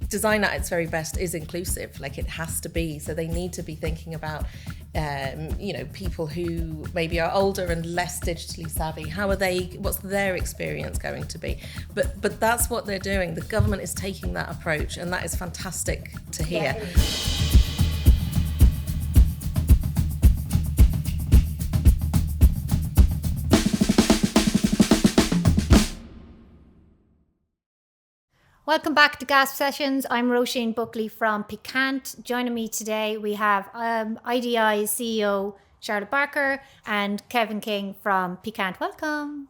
design at its very best is inclusive, like it has to be. So they need to be thinking about, people who maybe are older and less digitally savvy. What's their experience going to be? But that's what they're doing. The government is taking that approach, and that is fantastic to hear. Yeah. Welcome back to GASP Sessions. I'm Róisín Buckley from Piquant. Joining me today, we have IDI CEO Charlotte Barker and Kevin King from Piquant. Welcome.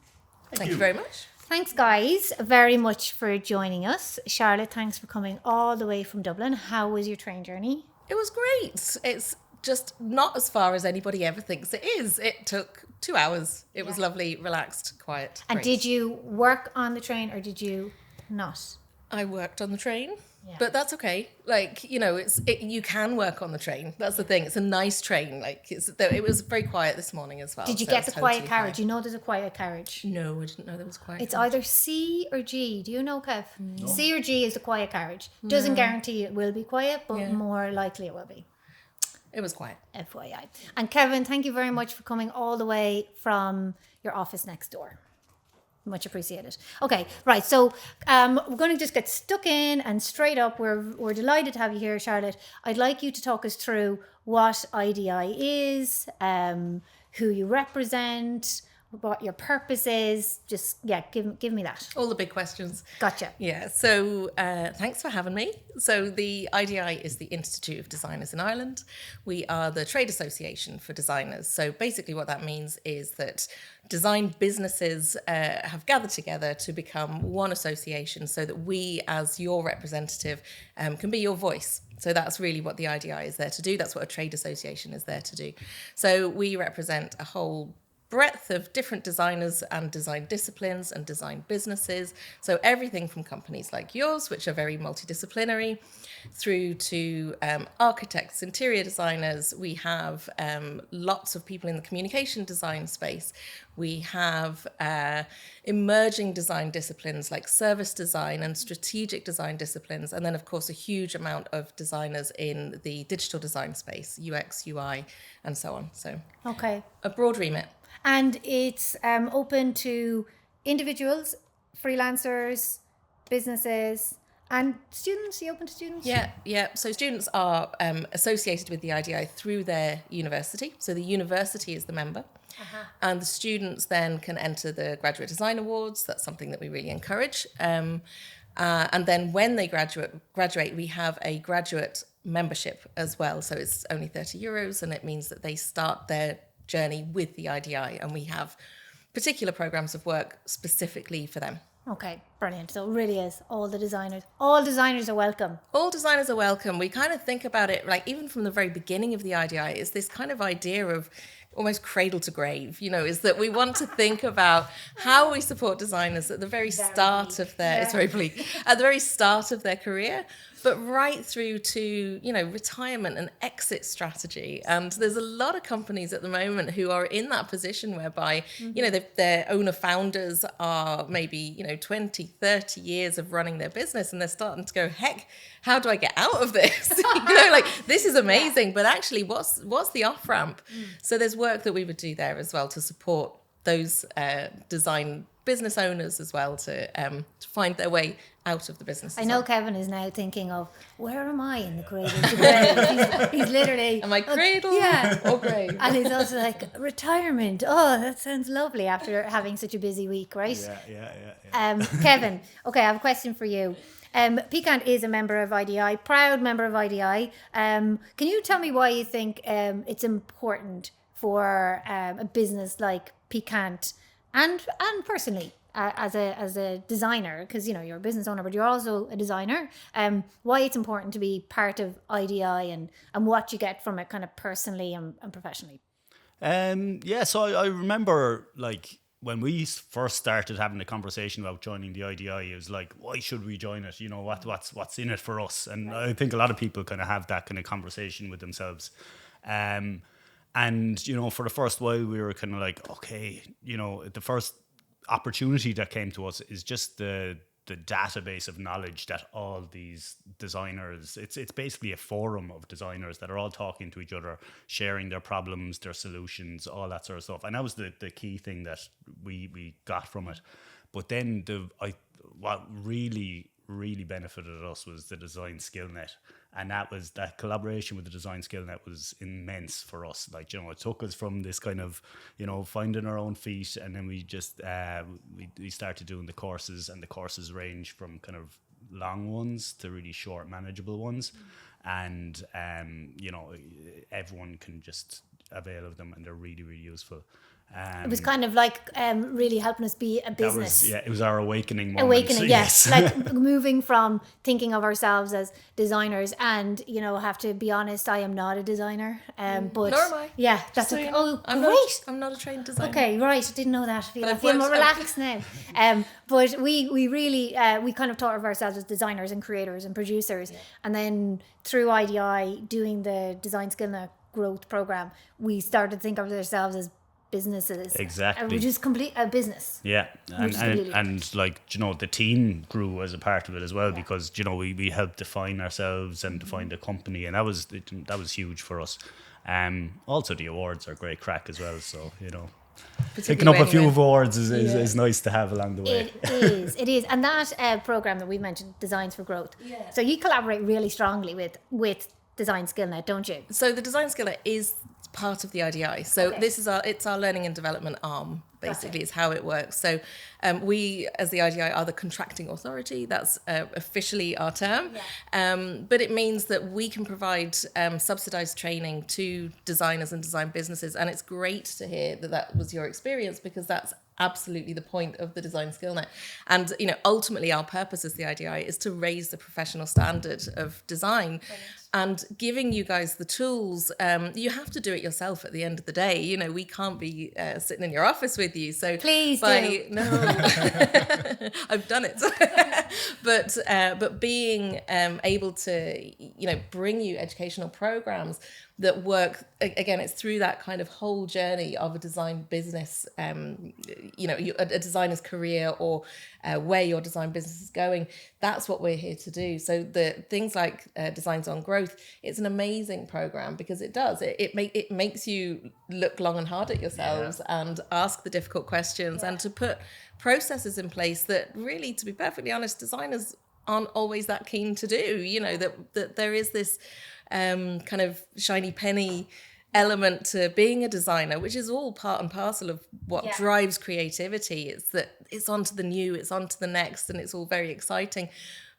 Thank you very much. Thanks, guys, very much for joining us. Charlotte, thanks for coming all the way from Dublin. How was your train journey? It was great. It's just not as far as anybody ever thinks it is. It took 2 hours. It was lovely, relaxed, quiet. And great. did you work on the train or did you not? I worked on the train, but that's okay. Like, you can work on the train. That's the thing. It's a nice train. Like, it was very quiet this morning as well. Did you get the quiet carriage? You know there's a quiet carriage? No, I didn't know there was quiet It's carriage. either C or G. Do you know, Kev? No. C or G is the quiet carriage. Doesn't guarantee it will be quiet, but more likely it will be. It was quiet. FYI. And Kevin, thank you very much for coming all the way from your office next door. Much appreciated. Okay, right. So we're going to just get stuck in and straight up. We're delighted to have you here, Charlotte. I'd like you to talk us through what IDI is, who you represent, what your purpose is. Just, give me that. All the big questions. Gotcha. Yeah, so thanks for having me. So the IDI is the Institute of Designers in Ireland. We are the trade association for designers. So basically what that means is that design businesses have gathered together to become one association so that we, as your representative, can be your voice. So that's really what the IDI is there to do. That's what a trade association is there to do. So we represent a whole breadth of different designers and design disciplines and design businesses. So everything from companies like yours, which are very multidisciplinary, through to architects, interior designers. We have lots of people in the communication design space. We have emerging design disciplines like service design and strategic design disciplines. And then, of course, a huge amount of designers in the digital design space, UX, UI, and so on. So Okay. a broad remit. And it's open to individuals, freelancers, businesses, and students. Are you open to students? Yeah. So students are associated with the IDI through their university. So the university is the member. And the students then can enter the Graduate Design Awards. That's something that we really encourage. And then when they graduate, we have a graduate membership as well. So it's only €30, and it means that they start their journey with the IDI, and we have particular programs of work specifically for them. Okay, brilliant. So it really is all designers are welcome. All designers are welcome. We kind of think about it, like even from the very beginning of the IDI, is this kind of idea of almost cradle to grave, is that we want to think about how we support designers at the very start of their, it's very bleak, at the very start of their career, but right through to, retirement and exit strategy. And there's a lot of companies at the moment who are in that position whereby, their owner founders are maybe, 20, 30 years of running their business, and they're starting to go, heck, how do I get out of this? This is amazing, but actually what's the off ramp? So there's work that we would do there as well to support those design business owners as well to find their way out of the business. I know Kevin is now thinking of, where am I in the cradle to grave? He's literally... Am I cradle or grave? And he's also like, retirement. Oh, that sounds lovely after having such a busy week, right? Yeah. Kevin, okay, I have a question for you. Piquant is a member of IDI, proud member of IDI. Can you tell me why you think it's important for a business like Piquant and personally as a designer, because you're a business owner but you're also a designer, why it's important to be part of IDI and what you get from it kind of personally and professionally? So I remember when we first started having the conversation about joining the IDI, it was like, why should we join it? What's in it for us? And I think a lot of people kind of have that kind of conversation with themselves. And for the first while we were kind of like, okay, the first opportunity that came to us is just the database of knowledge that all these designers, it's basically a forum of designers that are all talking to each other, sharing their problems, their solutions, all that sort of stuff. And that was the key thing that we got from it. But then what really benefited us was the design skill net, and that collaboration with the design skill net was immense for us. Like, you know, it took us from this kind of, you know, finding our own feet, and then we just we started doing the courses, and the courses range from kind of long ones to really short, manageable ones, and you know, everyone can just avail of them, and they're really useful. It was kind of like really helping us be a business. It was our awakening moment. Awakening, yes. Like moving from thinking of ourselves as designers, and, you know, have to be honest, I am not a designer. But nor am I. Yeah, that's So okay. you know, Oh, great. I'm not a trained designer. Okay, right. Didn't know that. I I've feel more worked- relaxed now. But we really we kind of thought of ourselves as designers and creators and producers, and then through IDI doing the Design Skill Net Growth Program, we started to think of ourselves as businesses. Exactly. Which is complete a business. Yeah, Which is completely- and like, you know, the team grew as a part of it as well, because, you know, we helped define ourselves and define the company, and that was huge for us. Also the awards are great crack as well, so, you know, picking up a few awards is nice to have along the way. It is, and that program that we mentioned, Designs for Growth. Yeah. So you collaborate really strongly with Design Skill Net, don't you? So the Design Skill Net is part of the IDI. So this is our learning and development arm, basically, is how it works. So we, as the IDI, are the contracting authority. That's officially our term. Yeah. But it means that we can provide subsidized training to designers and design businesses. And it's great to hear that was your experience, because that's absolutely the point of the Design Skill Net. And, you know, ultimately our purpose as the IDI is to raise the professional standard of design. And giving you guys the tools. You have to do it yourself at the end of the day. You know, we can't be sitting in your office with you. So please do. No, I've done it. but being able to, you know, bring you educational programs that work, again, it's through that kind of whole journey of a design business, you know, a designer's career, or where your design business is going. That's what we're here to do. So the things like Designs on Growth, it's an amazing program, because it does. It makes you look long and hard at yourselves and ask the difficult questions, and to put processes in place that really, to be perfectly honest, designers aren't always that keen to do. You know, that there is this kind of shiny penny element to being a designer, which is all part and parcel of what drives creativity. It's that it's onto the new, it's onto the next, and it's all very exciting.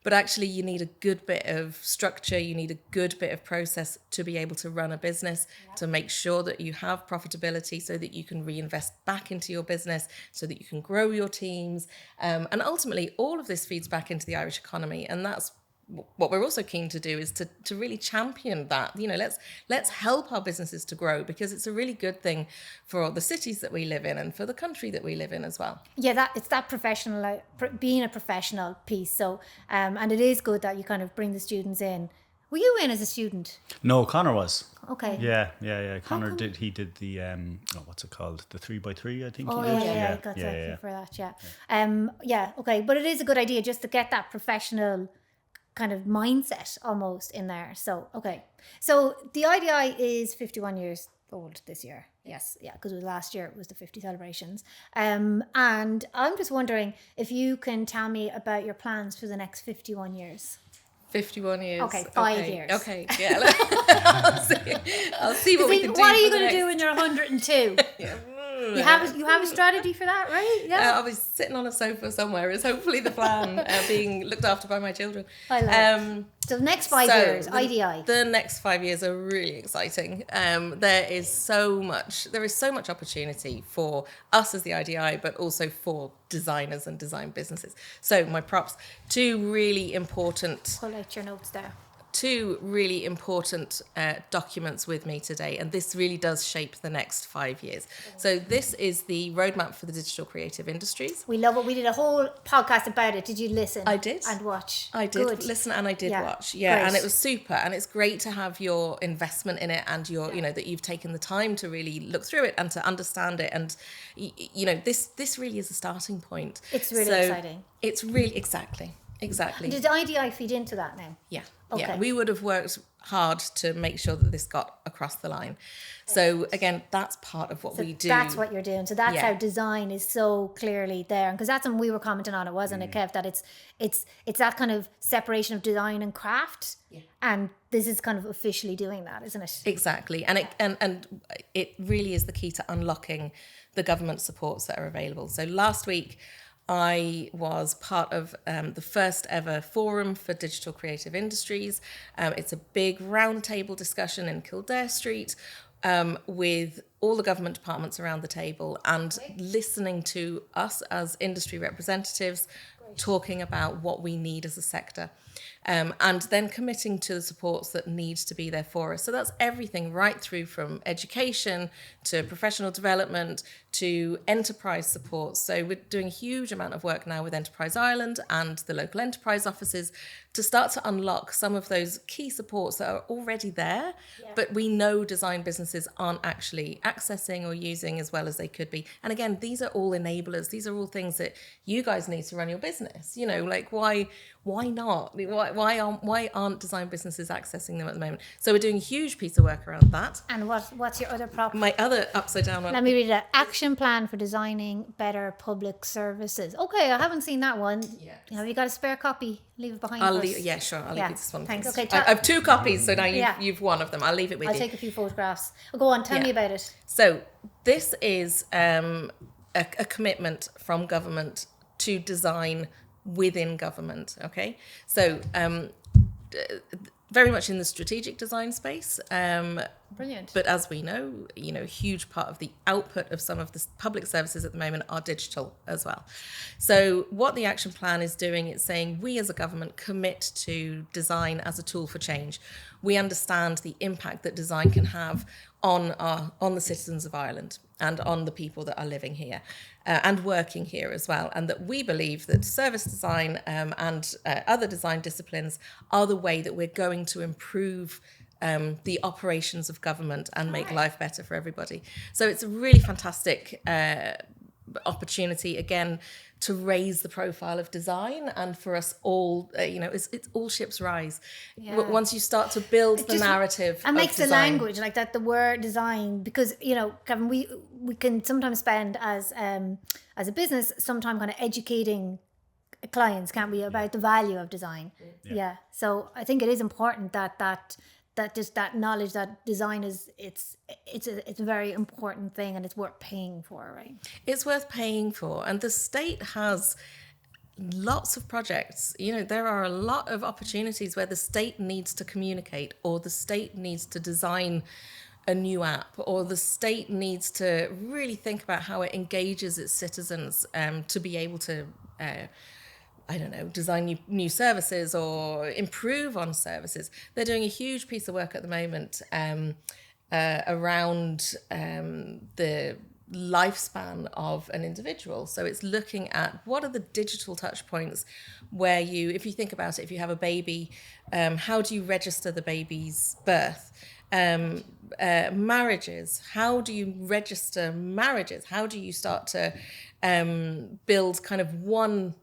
But actually, you need a good bit of structure, you need a good bit of process to be able to run a business, to make sure that you have profitability, so that you can reinvest back into your business, so that you can grow your teams. And ultimately, all of this feeds back into the Irish economy. And that's what we're also keen to do, is to really champion that. You know, let's help our businesses to grow, because it's a really good thing for the cities that we live in and for the country that we live in as well. Yeah, it's that professional, being a professional piece. So, and it is good that you kind of bring the students in. Were you in as a student? No, Connor was. Okay. Yeah. Connor did the what's it called? The 3x3, I think. Oh, he did. yeah, got for that. Yeah. Okay, but it is a good idea just to get that professional kind of mindset almost in there. So, okay. So the IDI is 51 years old this year. Yes. Yeah. Because last year it was the 50 celebrations. And I'm just wondering if you can tell me about your plans for the next 51 years. 51 years. Okay, 5 years. Okay, yeah. I'll see what we can do. What are you going to do when you're 102? You have a strategy for that, right? Yeah. I'll be sitting on a sofa somewhere is hopefully the plan, being looked after by my children. I love it. So the next 5 years, IDI. The next 5 years are really exciting. There is so much opportunity for us as the IDI, but also for designers and design businesses. So my props, two really important... Pull out your notes there. two really important documents with me today, and this really does shape the next 5 years. So this is the roadmap for the digital creative industries. We love it. We did a whole podcast about it. Did you listen? I did. And watch? I did Good. listen and I did watch. Great. And it was super. And it's great to have your investment in it and your, that you've taken the time to really look through it and to understand it. And, this really is a starting point. It's really exciting. It's really, exactly. Did IDI feed into that now? Yeah. Okay. Yeah. We would have worked hard to make sure that this got across the line. So again, that's part of what we do. That's what you're doing. So that's how design is so clearly there. Because that's when we were commenting on it, wasn't it, Kev? That it's that kind of separation of design and craft. Yeah. And this is kind of officially doing that, isn't it? Exactly. And it really is the key to unlocking the government supports that are available. So last week, I was part of the first ever forum for digital creative industries. It's a big roundtable discussion in Kildare Street with all the government departments around the table and listening to us as industry representatives talking about what we need as a sector. And then committing to the supports that need to be there for us. So that's everything right through from education to professional development to enterprise support. So we're doing a huge amount of work now with Enterprise Ireland and the local enterprise offices to start to unlock some of those key supports that are already there, but we know design businesses aren't actually accessing or using as well as they could be. And again, these are all enablers. These are all things that you guys need to run your business. Like why not? Why aren't design businesses accessing them at the moment? So we're doing a huge piece of work around that. And what's your other prop? My other upside down one. Let me read it. Action plan for designing better public services. Okay, I haven't seen that one. Yeah. Have you got a spare copy? Leave it behind. I'll leave you this one. Thanks. Okay. I have two copies, so now you've one of them. I'll leave it with you. I'll take a few photographs. Go on, tell me about it. So this is a commitment from government to design within government. Okay, so very much in the strategic design space. Brilliant. But as we know, a huge part of the output of some of the public services at the moment are digital as well. So what the action plan is doing, it's saying we as a government commit to design as a tool for change. We understand the impact that design can have on the citizens of Ireland and on the people that are living here and working here as well. And that we believe that service design and other design disciplines are the way that we're going to improve the operations of government and make life better for everybody. So it's a really fantastic opportunity, again, to raise the profile of design and for us all, it's all ships rise. Yeah. Once you start to build the narrative and makes design, the language like that, the word design, because, Kevin, we can sometimes spend as a business some time kind of educating clients, can't we, about the value of design. Yeah. So I think it is important that just that knowledge that design is it's a very important thing and it's worth paying for, right? It's worth paying for, and the state has lots of projects. There are a lot of opportunities where the state needs to communicate, or the state needs to design a new app, or the state needs to really think about how it engages its citizens to be able to design new services or improve on services. They're doing a huge piece of work at the moment around the lifespan of an individual. So it's looking at what are the digital touch points where if you think about it, if you have a baby, how do you register the baby's birth? Marriages, how do you register marriages? How do you start to build kind of one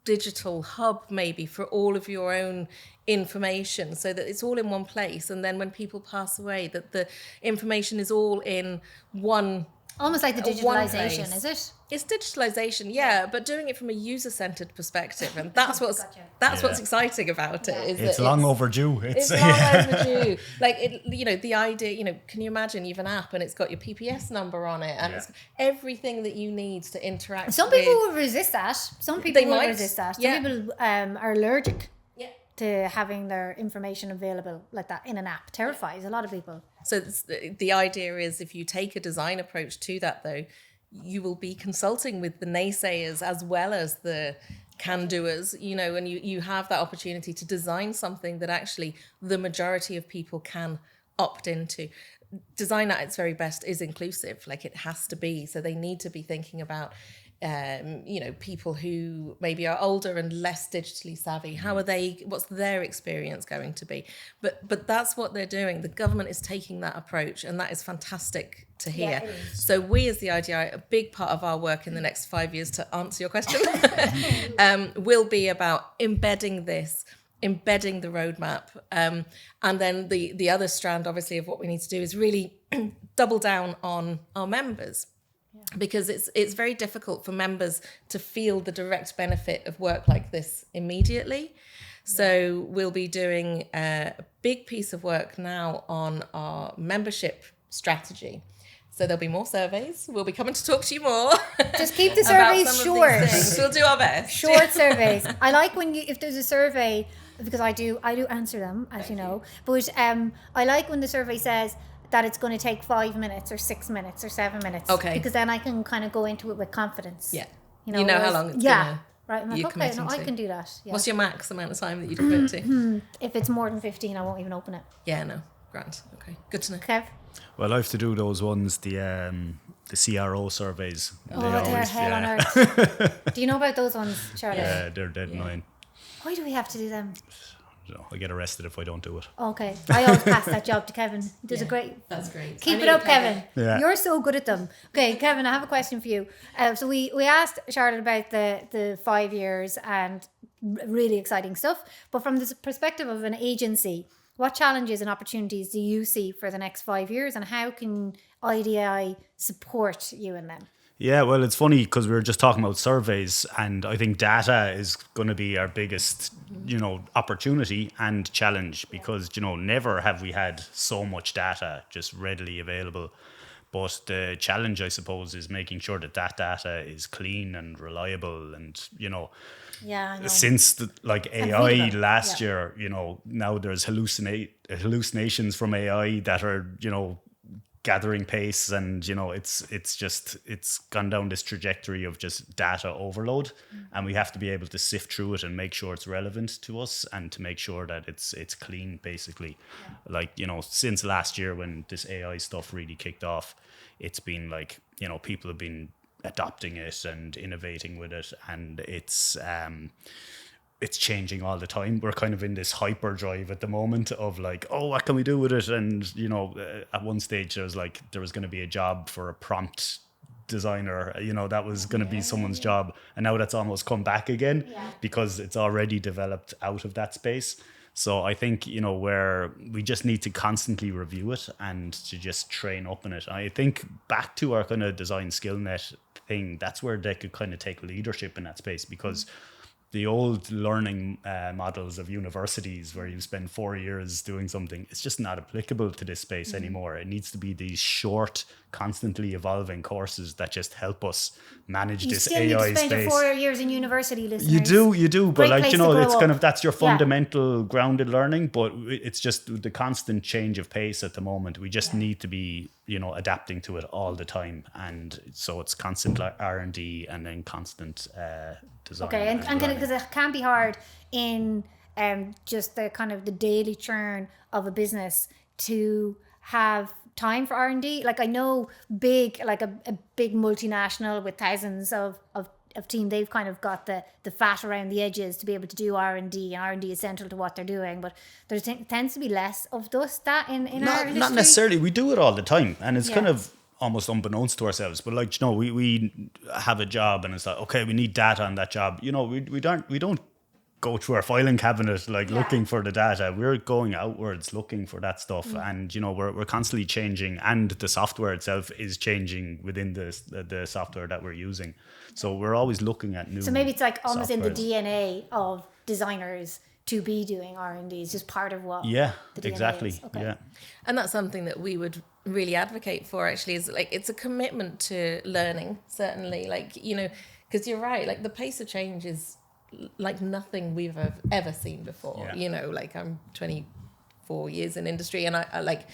digital hub maybe for all of your own information so that it's all in one place, and then when people pass away that the information is all in one, almost like the digitalization, is it? It's digitalization, but doing it from a user-centered perspective, and that's what's what's exciting about it. Is it's long overdue. It's long overdue. Like the idea. Can you imagine? You have an app and it's got your PPS number on it, and it's everything that you need to interact. Some people will resist that. Some people will resist that. Some people are allergic to having their information available like that in an app. Terrifies a lot of people. So the idea is, if you take a design approach to that, though, you will be consulting with the naysayers as well as the can-doers, and you have that opportunity to design something that actually the majority of people can opt into. Design at its very best is inclusive, like it has to be. So they need to be thinking about people who maybe are older and less digitally savvy. What's their experience going to be? But that's what they're doing. The government is taking that approach, and that is fantastic to hear. Yeah, it is. So we as the IDI, a big part of our work in the next 5 years, to answer your question, will be about embedding the roadmap. And then the other strand, obviously, of what we need to do is really double down on our members. Because it's very difficult for members to feel the direct benefit of work like this immediately. So we'll be doing a big piece of work now on our membership strategy. So there'll be more surveys. We'll be coming to talk to you more. Just keep the surveys short. We'll do our best. Short surveys. I like if there's a survey, because I do answer them, as you know. But I like when the survey says that it's going to take 5 minutes or 6 minutes or 7 minutes. Okay. Because then I can kind of go into it with confidence. Yeah. You know how long it's yeah. Right. I'm like, you're okay, committing no, I to. can do that. Yeah. What's your max amount of time that you commit to? If it's more than 15, I won't even open it. Yeah, no. Grand. Okay. Good to know. Kev? Well, I have to do those ones, the CRO surveys. They're hell on earth. Do you know about those ones, Charlotte? Yeah, they're dead annoying. Why do we have to do them? So I get arrested if I don't do it. Okay. I always pass that job to Kevin. He does a great... That's great. Keep it up, Kevin. Yeah. You're so good at them. Okay, Kevin, I have a question for you. So we asked Charlotte about the 5 years and really exciting stuff. But from the perspective of an agency, what challenges and opportunities do you see for the next 5 years, and how can IDI support you in them? Yeah, well, it's funny because we were just talking about surveys, and I think data is going to be our biggest, opportunity and challenge, because, never have we had so much data just readily available. But the challenge, I suppose, is making sure that data is clean and reliable, and, Yeah, I know. since AI feasible. last year, now there's hallucinations from AI that are, gathering pace, and it's gone down this trajectory of just data overload, and we have to be able to sift through it and make sure it's relevant to us, and to make sure that it's clean, basically. Since last year when this AI stuff really kicked off, it's been people have been adopting it and innovating with it, and it's changing all the time. We're kind of in this hyperdrive at the moment of what can we do with it? And, at one stage there was going to be a job for a prompt designer, that was going to be someone's job. And now that's almost come back again because it's already developed out of that space. So I think, where we just need to constantly review it and to just train up in it. I think back to our kind of design skill net thing, that's where they could kind of take leadership in that space, because the old learning models of universities where you spend 4 years doing something, it's just not applicable to this space anymore. It needs to be these short, constantly evolving courses that just help us manage this AI space. You still need to spend your 4 years in university, listeners. You do, but Great place to grow it's up. kind of, that's your fundamental grounded learning, but it's just the constant change of pace at the moment. We just need to be, adapting to it all the time, and so it's constant R&D and then constant design. Okay, and because it can be hard in just the kind of the daily churn of a business to have time for R&D. I know a big multinational with thousands of team, they've kind of got the fat around the edges to be able to do R&D, and R&D is central to what they're doing. But there tends to be less of that in our industry. Not necessarily. We do it all the time, and it's kind of almost unbeknownst to ourselves. But we have a job, and it's like, okay, we need data on that job. We don't go through our filing cabinet looking for the data. We're going outwards looking for that stuff, and we're constantly changing, and the software itself is changing within the software that we're using. So we're always looking at new. So maybe it's almost in the softwares. DNA of designers to be doing R&D. It's just part of what. Yeah, the DNA exactly. is. Okay. Yeah. And that's something that we would really advocate for, actually, is it's a commitment to learning, certainly, because you're right, the pace of change is like nothing we've ever seen before. Yeah. I'm 24 years in industry, and I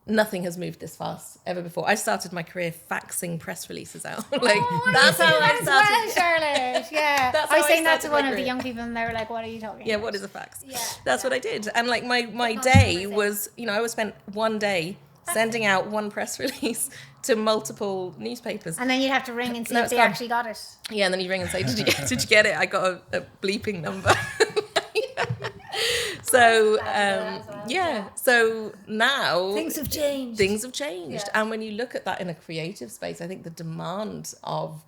nothing has moved this fast ever before. I started my career faxing press releases out. Oh, That's how I as started. well, Charlotte. Yeah, That's I how was I saying that to started one my of the career. young people, and they were like, "What are you talking Yeah, about?" what is a fax? Yeah, That's yeah. what I did. And like my not day conversation. was, I was spent one day sending out one press release to multiple newspapers. And then you'd have to ring and see No, if it's they gone. actually got it. Yeah, and then you ring and say, did you get it? I got a bleeping number. So so now Things have changed. Things have changed. Yeah. And when you look at that in a creative space, I think the demand of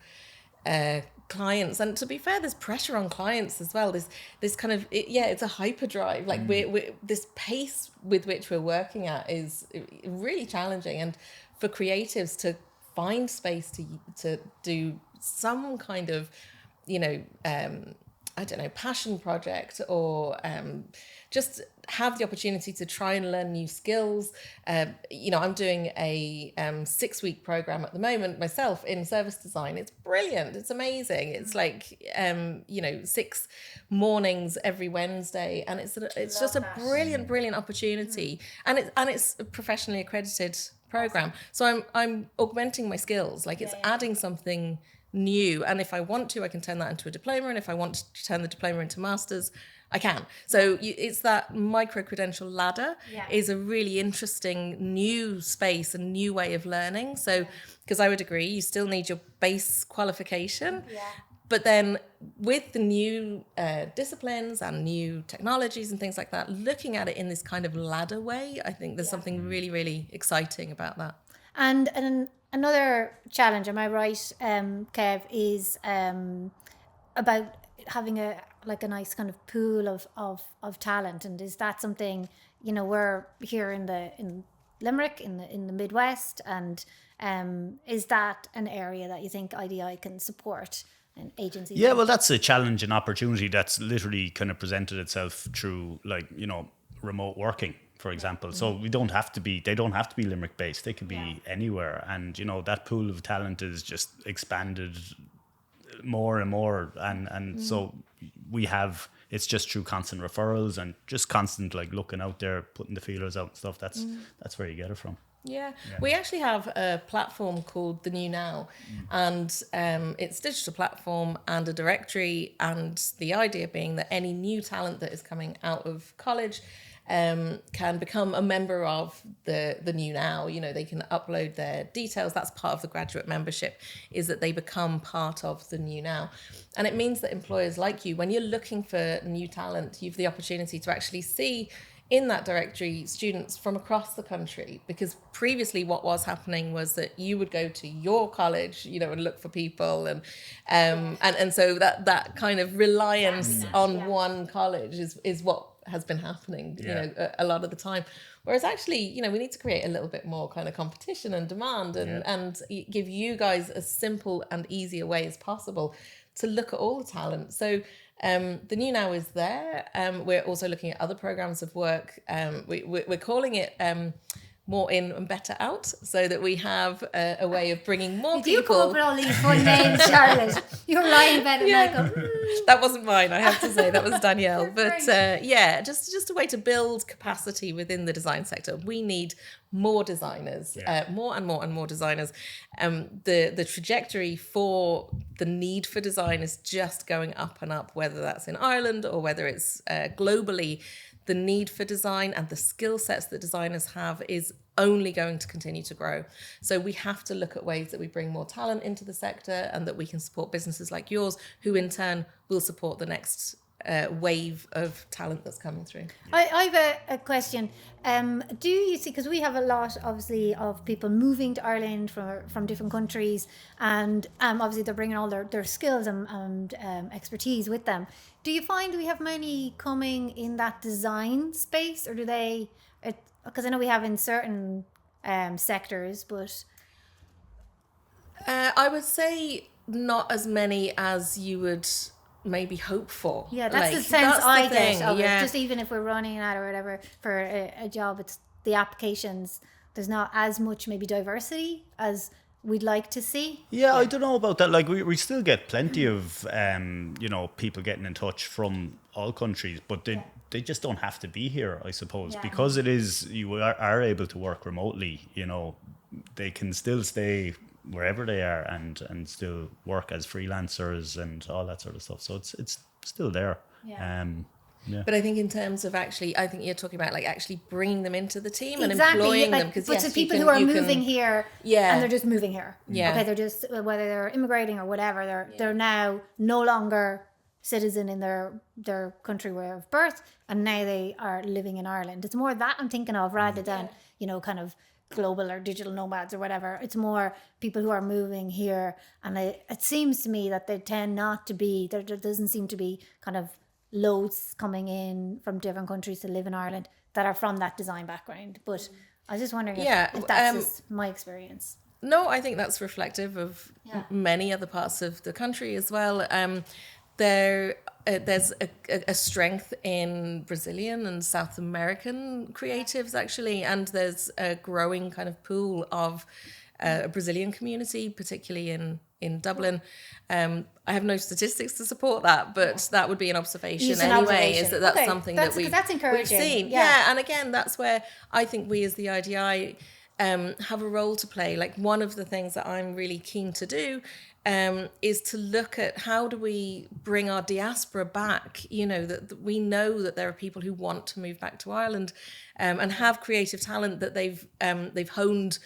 clients, and to be fair, there's pressure on clients as well. This kind of it's a hyperdrive. Like we're this pace with which we're working at is really challenging, and for creatives to find space to do some kind of I don't know, passion project, or just have the opportunity to try and learn new skills. I'm doing a 6-week program at the moment myself in service design. It's brilliant. It's amazing. It's like 6 mornings every Wednesday, and it's just a brilliant opportunity. And it's a professionally accredited program. So I'm augmenting my skills. Like it's adding something new, and if I want to, I can turn that into a diploma, and if I want to turn the diploma into masters, I can. So it's that micro-credential ladder is a really interesting new space and new way of learning. So because I would agree, you still need your base qualification, but then with the new disciplines and new technologies and things like that, looking at it in this kind of ladder way, I think there's something really, really exciting about that. And another challenge, am I right, Kev, is about having a nice kind of pool of talent. And is that something, we're here in Limerick, in the Midwest, and is that an area that you think IDI can support and agencies? Yeah, well, that's a challenge and opportunity that's literally kind of presented itself through remote working, for example. So they don't have to be Limerick based. They could be anywhere. And, that pool of talent is just expanded more and more. And so it's just through constant referrals and just constant looking out there, putting the feelers out and stuff. That's where you get it from. Yeah. We actually have a platform called The New Now, and it's a digital platform and a directory. And the idea being that any new talent that is coming out of college can become a member of the New Now. They can upload their details. That's part of the graduate membership, is that they become part of the New Now. And it means that employers like you, when you're looking for new talent, you have the opportunity to actually see in that directory students from across the country, because previously what was happening was that you would go to your college, and look for people, and so that kind of reliance on one college is what has been happening, a lot of the time. Whereas actually, we need to create a little bit more kind of competition and demand, and give you guys as simple and easy a way as possible to look at all the talent. So the New Now is there. We're also looking at other programs of work. We're calling it more in and better out, so that we have a way of bringing more people. You come up with all these fun names, Charlotte. You're lying about it, Michael. That wasn't mine, I have to say. That was Danielle. But just a way to build capacity within the design sector. We need more designers, more and more designers. The trajectory for the need for design is just going up and up, whether that's in Ireland or whether it's globally. The need for design and the skill sets that designers have is only going to continue to grow. So we have to look at ways that we bring more talent into the sector, and that we can support businesses like yours, who in turn will support the next wave of talent that's coming through. I have a question. Do you see, because we have a lot, obviously, of people moving to Ireland from different countries, and obviously they're bringing all their skills and expertise with them. Do you find we have many coming in that design space, or do they? Because I know we have in certain sectors, but I would say not as many as you would maybe hope for. Yeah, that's the sense I get of it. Just even if we're running at or whatever for a job, it's the applications. There's not as much maybe diversity as we'd like to see? Yeah, I don't know about that. Like we still get plenty of people getting in touch from all countries, but they just don't have to be here, I suppose, because it is you are able to work remotely. They can still stay wherever they are and still work as freelancers and all that sort of stuff. So it's still there. But I think in terms of I think you're talking about like actually bringing them into the team and Exactly. employing Like, them. Because but to people who are moving here, and they're just moving here. Yeah. Okay, they're just whether they're immigrating or whatever, they're now no longer citizen in their country of birth, and now they are living in Ireland. It's more that I'm thinking of rather than kind of global or digital nomads or whatever. It's more people who are moving here, and it seems to me that they tend not to be there doesn't seem to be kind of loads coming in from different countries to live in Ireland that are from that design background. But I was just wondering if that's just my experience. No, I think that's reflective of many other parts of the country as well. There's a strength in Brazilian and South American creatives, actually, and there's a growing kind of pool of a Brazilian community, particularly in Dublin. I have no statistics to support that, but that would be an observation anyway. Is that's something that that's encouraging. we've seen? Yeah, and again, that's where I think we as the IDI have a role to play. Like one of the things that I'm really keen to do is to look at how do we bring our diaspora back. That we know that there are people who want to move back to Ireland and have creative talent that they've honed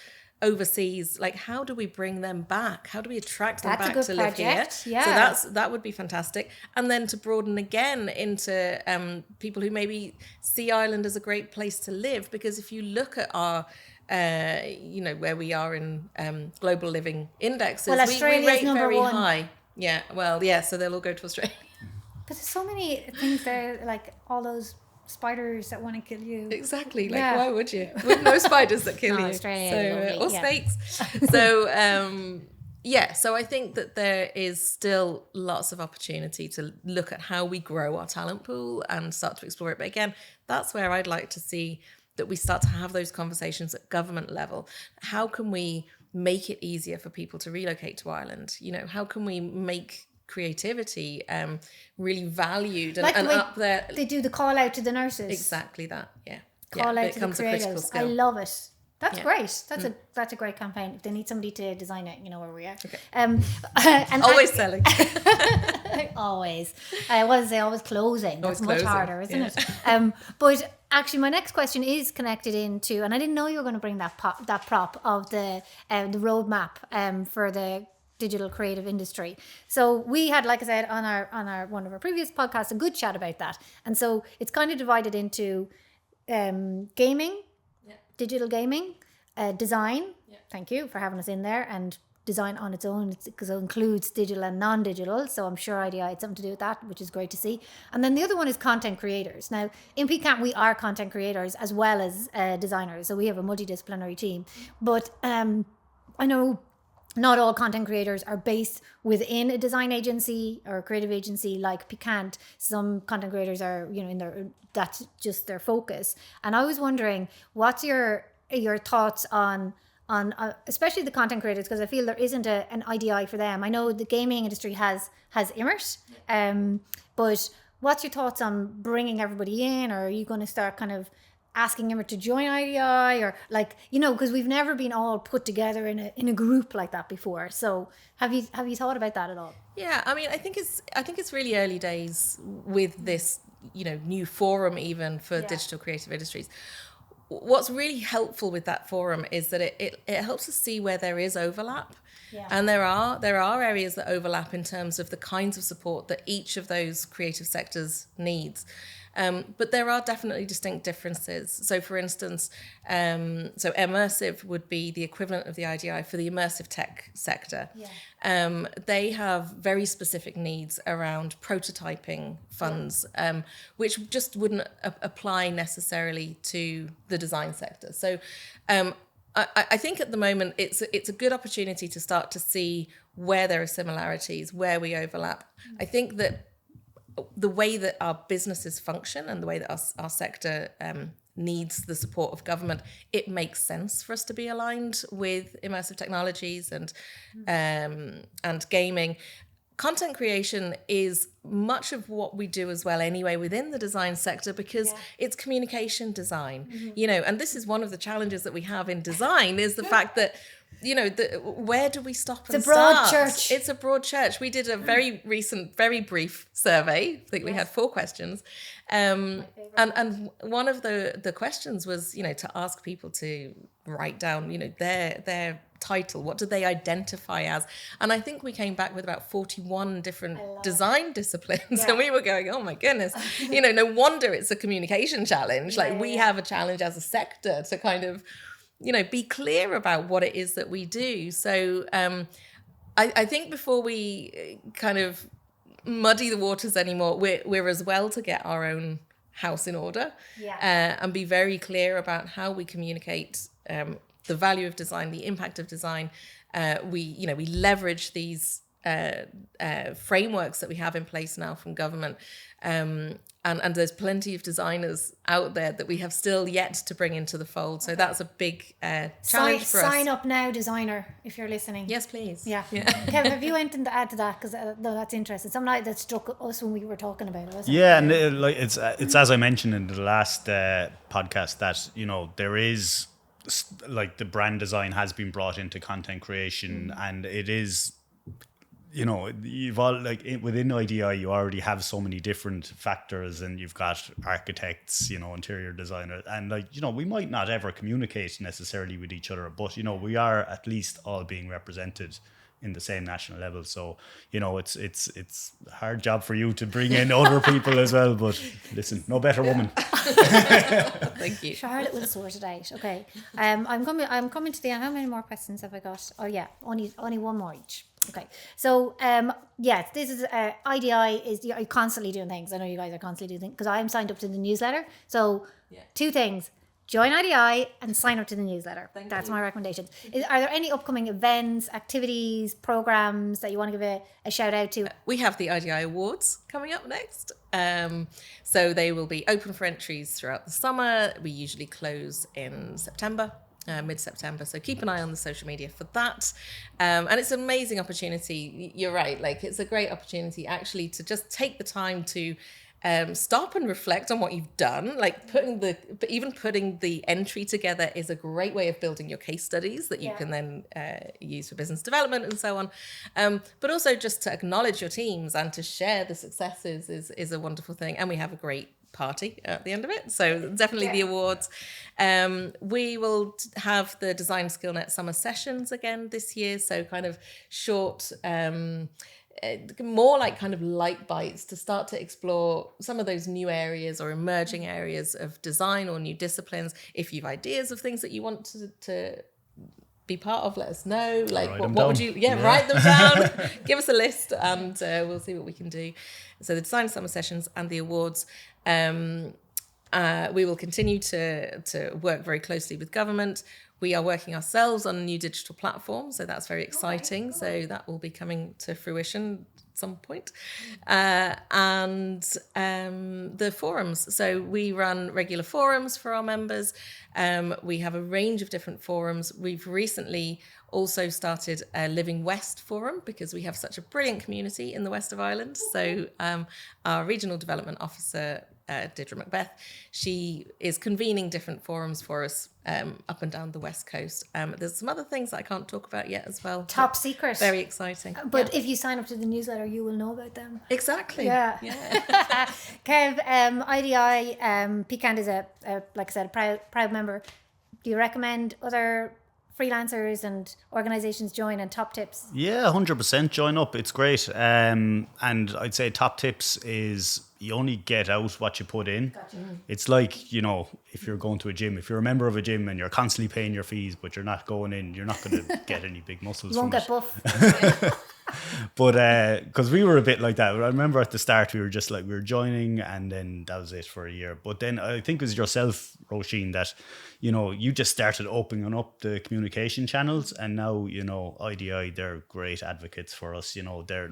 overseas. Like how do we bring them back? How do we attract them back to live here? Yeah. So that would be fantastic. And then to broaden again into people who maybe see Ireland as a great place to live, because if you look at our where we are in global living indexes, we rate very high. Yeah, well, yeah, so they'll all go to Australia. But there's so many things there, like all those spiders that want to kill you. Exactly. Like, why would you? With no spiders that kill you. Australia, or snakes. So, so I think that there is still lots of opportunity to look at how we grow our talent pool and start to explore it. But again, that's where I'd like to see that we start to have those conversations at government level. How can we make it easier for people to relocate to Ireland? How can we make creativity really valued and up there? They do the call out to the nurses. Exactly that. Call out to the creatives. I love it. That's great. That's a great campaign. If they need somebody to design it, you know where we are. Okay. And always selling. Always. I want to say always closing. That's much harder, isn't it? But actually, my next question is connected into, and I didn't know you were going to bring that prop of the roadmap for the digital creative industry. So we had, like I said, on our one of our previous podcasts, a good chat about that. And so it's kind of divided into gaming, digital gaming, design. Thank you for having us in there. And design on its own, because it includes digital and non-digital. So I'm sure IDI had something to do with that, which is great to see. And then the other one is content creators. Now, in Piquant, we are content creators as well as designers. So we have a multidisciplinary team. But I know not all content creators are based within a design agency or a creative agency like Piquant. Some content creators are, that's just their focus. And I was wondering, what's your thoughts on especially the content creators, because I feel there isn't an IDI for them. I know the gaming industry has Immert, but what's your thoughts on bringing everybody in, or are you going to start kind of asking Immert to join IDI, or because we've never been all put together in a group like that before. So have you thought about that at all? Yeah, I mean, I think it's really early days with this, new forum even for digital creative industries. What's really helpful with that forum is that it helps us see where there is overlap. Yeah. And there are areas that overlap in terms of the kinds of support that each of those creative sectors needs. But there are definitely distinct differences. So for instance, immersive would be the equivalent of the IDI for the immersive tech sector. Yeah. They have very specific needs around prototyping funds, which just wouldn't apply necessarily to the design sector. So I think at the moment it's a good opportunity to start to see where there are similarities, where we overlap. I think that the way that our businesses function and the way that our sector needs the support of government, it makes sense for us to be aligned with immersive technologies and gaming. Content creation is much of what we do as well anyway within the design sector, because it's communication design, and this is one of the challenges that we have in design, is the fact that, where do we stop and start? It's a broad church. It's a broad church. We did a very recent, very brief survey. I think we had 4 questions. And one of the questions was, to ask people to write down, their title. What do they identify as? And I think we came back with about 41 different design disciplines. And we were going, oh my goodness, no wonder it's a communication challenge. We have a challenge as a sector to kind of, be clear about what it is that we do. So I think before we kind of muddy the waters anymore, we're as well to get our own house in order and be very clear about how we communicate the value of design, the impact of design. We leverage these frameworks that we have in place now from government. And there's plenty of designers out there that we have still yet to bring into the fold. So that's a big challenge for us. Sign up now, designer, if you're listening. Yes, please. Yeah. Kevin, have you anything to add to that? Because no, that's interesting. Something like that struck us when we were talking about it, wasn't it? Yeah, and it's as I mentioned in the last podcast that there is the brand design has been brought into content creation, and it is. You've all within IDI, you already have so many different factors, and you've got architects, interior designers, and we might not ever communicate necessarily with each other, but we are at least all being represented in the same national level. So it's a hard job for you to bring in other people as well. But listen, no better woman. Thank you. Charlotte will sort it out. Okay. I'm coming to the end. How many more questions have I got? Oh yeah, only one more each. Okay. So this is IDI is you're constantly doing things. I know you guys are constantly doing things because I'm signed up to the newsletter. So 2 things. Join IDI and sign up to the newsletter. That's my recommendation. Are there any upcoming events, activities, programs that you want to give a shout out to? We have the IDI Awards coming up next. So they will be open for entries throughout the summer. We usually close in September. Mid-September, so keep an eye on the social media for that, and it's an amazing opportunity. You're right, it's a great opportunity actually to just take the time to stop and reflect on what you've done. Putting the entry together is a great way of building your case studies that you can then use for business development and so on, but also just to acknowledge your teams and to share the successes is a wonderful thing. And we have a great party at the end of it, so definitely the awards. We will have the Design SkillNet summer sessions again this year, so kind of short, more like kind of light bites to start to explore some of those new areas or emerging areas of design or new disciplines. If you've ideas of things that you want to be part of, let us know. What would you write them down. Give us a list and we'll see what we can do. So the design summer sessions and the awards, we will continue to work very closely with government. We are working ourselves on a new digital platform, so that's very exciting. So that will be coming to fruition at some point. And the forums. So we run regular forums for our members. We have a range of different forums. We've recently also started a Living West forum because we have such a brilliant community in the west of Ireland. So our regional development officer, Deirdre Macbeth, she is convening different forums for us up and down the west coast. There's some other things that I can't talk about yet as well. Top secret. Very exciting. But if you sign up to the newsletter, you will know about them. Exactly. Yeah. Kev, IDI, Piquant is like I said, a proud member. Do you recommend other freelancers and organizations join, and top tips? Yeah, 100% join up. It's great. And I'd say top tips is you only get out what you put in. Gotcha. It's like, if you're going to a gym, if you're a member of a gym and you're constantly paying your fees, but you're not going in, you're not going to get any big muscles. You won't from get it. buff. But because we were a bit like that. I remember at the start we were just we were joining, and then that was it for a year. But then I think it was yourself, Róisín, that you just started opening up the communication channels, and now IDI, they're great advocates for us. They're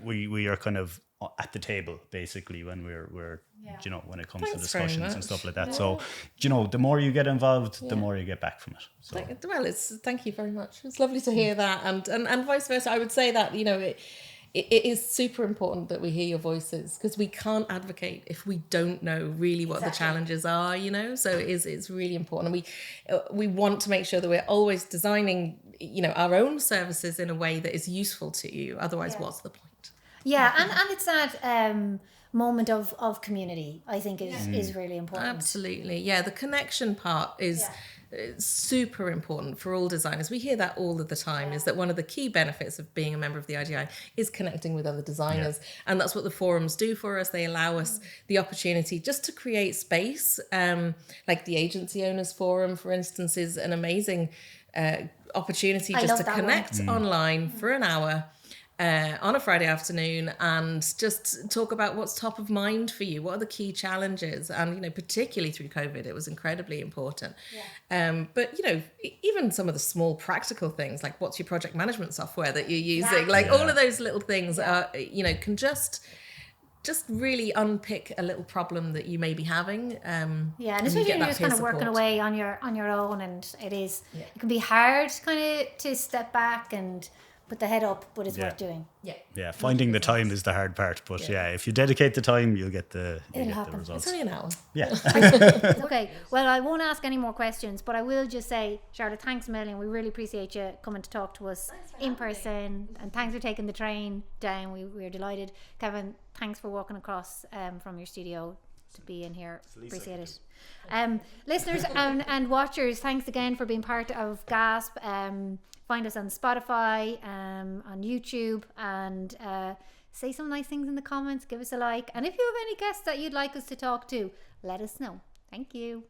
we are kind of at the table, basically, when we're you know, when it comes Thanks to very discussions and much. stuff like that. So, you know, the more you get involved, the more you get back from it. So. Well, thank you very much. It's lovely to hear that, and vice versa. I would say that, you know, it is super important that we hear your voices, because we can't advocate if we don't know really what the challenges are, you know. So it's really important, and we want to make sure that we're always designing, you know, our own services in a way that is useful to you. Otherwise, what's the point? Yeah, and it's that moment of community, I think, is really important. Absolutely. Yeah, the connection part is super important for all designers. We hear that all of the time, is that one of the key benefits of being a member of the IDI is connecting with other designers. And that's what the forums do for us. They allow us the opportunity just to create space. Like the Agency Owners Forum, for instance, is an amazing opportunity just to connect online for an hour. On a Friday afternoon, and just talk about what's top of mind for you. What are the key challenges? And, you know, particularly through COVID, it was incredibly important. But, you know, even some of the small practical things, like what's your project management software that you're using? Like all of those little things are, you know, can just really unpick a little problem that you may be having. And especially when you're just kind of working away on your own, and it can be hard kind of to step back and put the head up, but it's worth doing. Yeah, finding the time is the hard part, but if you dedicate the time, you'll get the results. It's only an hour. Yeah. Okay, well, I won't ask any more questions, but I will just say, Charlotte, thanks a million. We really appreciate you coming to talk to us in person, and thanks for taking the train down. We're delighted. Kevin, thanks for walking across from your studio to be in here. Appreciate it. Listeners and watchers, thanks again for being part of GASP. Find us on Spotify, on YouTube, and say some nice things in the comments. Give us a like. And if you have any guests that you'd like us to talk to, let us know. Thank you.